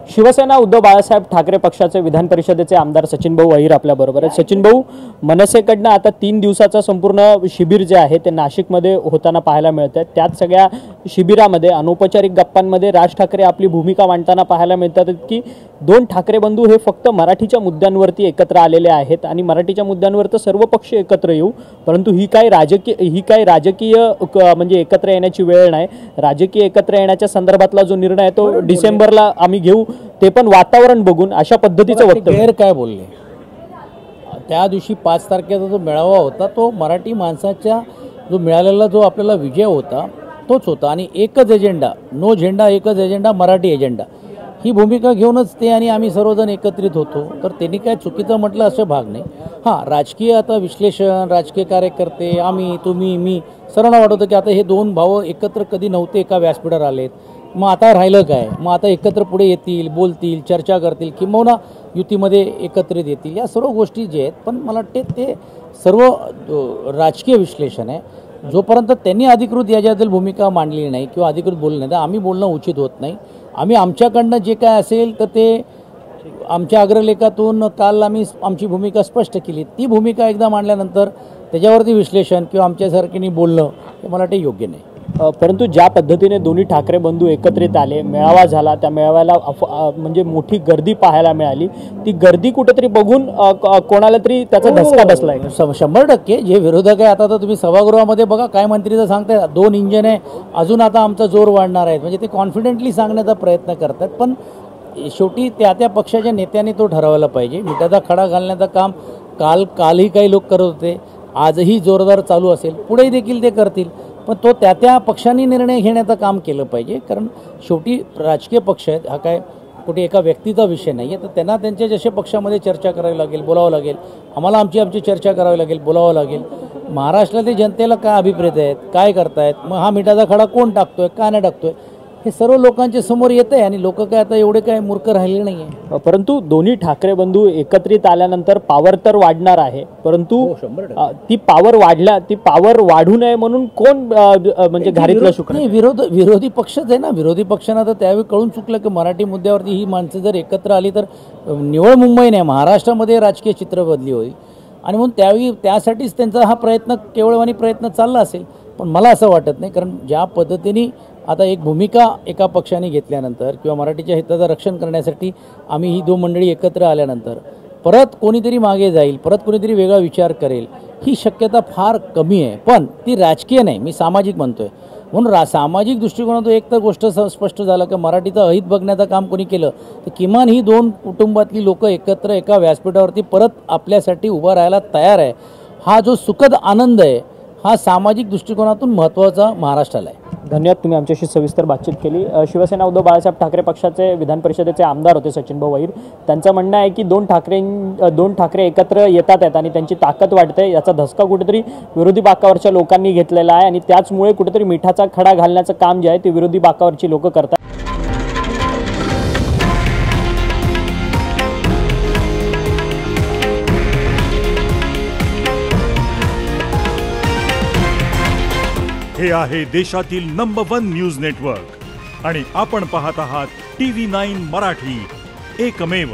शिवसेना उद्धव बाळासाहेब ठाकरे पक्षाचे विधान परिषदेचे आमदार सचिन भाऊ अहिर आपल्या बरोबर आहेत। सचिन भाऊ, मनसेकडनं आता 3 दिवसाचा संपूर्ण शिबिर जे आहे ते नाशिकमध्ये होताना पाहायला मिळतं। त्यात सगळ्या शिबिरामध्ये अनौपचारिक गप्पांमध्ये राज ठाकरे आपली भूमिका मांडताना पाहायला मिळतात की 2 ठाकरे बंधू हे फक्त मराठीच्या मुद्द्यांवरती एकत्र आलेले आहेत आणि मराठीच्या मुद्द्यांवर तर सर्व पक्ष एकत्र येऊ, परंतु ही काय राजकीय म्हणजे एकत्र येण्याची वेळ नाही। राजकीय एकत्र येण्याच्या संदर्भातला जो निर्णय आहे तो डिसेंबरला आम्ही घेऊ, ते पण वातावरण बघून, अशा पद्धतीचं वक्तव्य काय बोलले। त्या दिवशी 5 तारखेचा जो मेळावा होता तो मराठी माणसाच्या जो मिळालेला जो आपल्याला विजय होता तोच होता आणि एकच एजेंडा, नो झेंडा एकच एजेंडा, मराठी एजेंडा, ही भूमिका घेऊनच ते आणि आम्ही सर्वजण एकत्रित होतो। तर त्यांनी काय चुकीचं म्हटलं असं भाग नाही। हां, राजकीय आता विश्लेषण, राजकीय कार्यकर्ते, आम्ही, तुम्ही, मी, सर्वांना वाटत होतं की आता हे 2 भाऊ एकत्र कधी नव्हते एका व्यासपीठावर आलेत, मग आता राहिलं काय, मग आता एकत्र पुढे येतील, बोलतील, चर्चा करतील, किंबहुना युतीमध्ये एकत्रित येतील, या सर्व गोष्टी जे आहेत। पण मला वाटते ते सर्व राजकीय विश्लेषण आहे। जोपर्यंत त्यांनी अधिकृत याच्याबद्दल भूमिका मांडली नाही किंवा अधिकृत बोलले नाही तर आम्ही बोलणं उचित होत नाही। आम्ही आमच्याकडनं जे काय असेल तर ते आमच्या अग्रलेखातून काल आम्ही आमची भूमिका स्पष्ट केली। ती भूमिका एकदा मांडल्यानंतर त्याच्यावरती विश्लेषण किंवा आमच्यासारख्यांनी बोलणं हे मला वाटते योग्य नाही। परंतु ज्या पद्धतीने दोन्ही ठाकरे बंधू एकत्रित आले, मेळावा झाला, त्या मेळाव्याला म्हणजे मोठी गर्दी पाहायला मिळाली, ती गर्दी कुठेतरी बघून कोणाला तरी त्याचा धक्का बसलाय। 100% जे विरोधक आहे, आता तर तुम्ही सभागृहामध्ये बघा काय मंत्रीचं सांगताय, 2 इंजिन आहे, अजून आता आमचा जोर वाढणार आहे, म्हणजे ते कॉन्फिडेंटली सांगण्याचा प्रयत्न करतात। पण शेवटी त्या पक्षाच्या नेत्यांनी तो ठरवायला पाहिजे। मिठाचा खडा घालण्याचं काम कालही काही लोक करत होते, आजही जोरदार चालू असेल, पुढेही देखील ते करतील, पण तो त्या पक्षांनी निर्णय घेण्याचं काम केलं पाहिजे। कारण शेवटी राजकीय पक्ष आहेत, हा काय कुठे एका व्यक्तीचा विषय नाही आहे, तर त्यांना त्यांच्या जसे पक्षामध्ये चर्चा करावी लागेल, बोलावं लागेल, आम्हाला आमची चर्चा करावी लागेल, बोलावं लागेल। महाराष्ट्रातील जनतेला काय अभिप्रेत आहेत, काय करतायत, मग हा मिठाचा खडा कोण टाकतोय, का नाही टाकतोय, हे सर्व लोकांच्या समोर येतं आहे आणि लोक काय आता एवढे काय मूर्ख राहिले नाही आहे। परंतु दोन्ही ठाकरे बंधू एकत्रित आल्यानंतर पॉवर तर वाढणार आहे, परंतु ती पॉवर वाढू नये म्हणून कोण म्हणजे घारीतलं शुक्र नाही, विरोधी पक्षच आहे ना। विरोधी पक्षांना तर त्यावेळी कळून चुकलं की मराठी मुद्द्यावरती ही माणसं जर एकत्र आली तर निवळ मुंबई नाही, महाराष्ट्रामध्ये राजकीय चित्र बदली होईल आणि म्हणून त्यावेळी त्यासाठीच त्यांचा हा प्रयत्न केवळवानी प्रयत्न चालला असेल। पण मला असं वाटत नाही, कारण ज्या पद्धतीने आता एक भूमिका एका पक्षाने घेतल्यानंतर किंवा मराठीच्या हिताचं रक्षण करण्यासाठी आम्ही ही 2 मंडळी एकत्र आल्यानंतर परत कोणीतरी मागे जाईल, परत कोणीतरी वेगळा विचार करेल, ही शक्यता फार कमी आहे। पण ती राजकीय नाही, मी सामाजिक म्हणतोय। म्हणून सामाजिक दृष्टिकोनातून एक तर गोष्ट स्पष्ट झालं की मराठीचं अहित बघण्याचं काम कोणी केलं तर किमान ही 2 कुटुंबातली लोक एकत्र एका व्यासपीठावरती परत आपल्यासाठी उभं राहायला तयार आहे। हा जो सुखद आनंद आहे हा सामाजिक दृष्टिकोनातून महत्त्वाचा महाराष्ट्राला आहे। धन्यवाद, तुम्ही आमच्याशी सविस्तर बातचीत केली। शिवसेना उद्धव बाळासाहेब ठाकरे पक्षाचे विधान परिषदेचे आमदार होते सचिन भाऊ अहिर। त्यांचं म्हणणं आहे की 2 ठाकरे एकत्र येतात आणि त्यांची ताकद वाढते, याचा धसका कुठेतरी विरोधी बाकावरच्या लोकांनी घेतलेला आहे आणि त्याचमुळे कुठेतरी मिठाचा खडा घालण्याचं काम जे आहे ते विरोधी बाकावरची लोक करतात। हे आहे देशातील नंबर 1 न्यूज नेटवर्क आणि आपण पाहत आहात TV9 मराठी, एकमेव।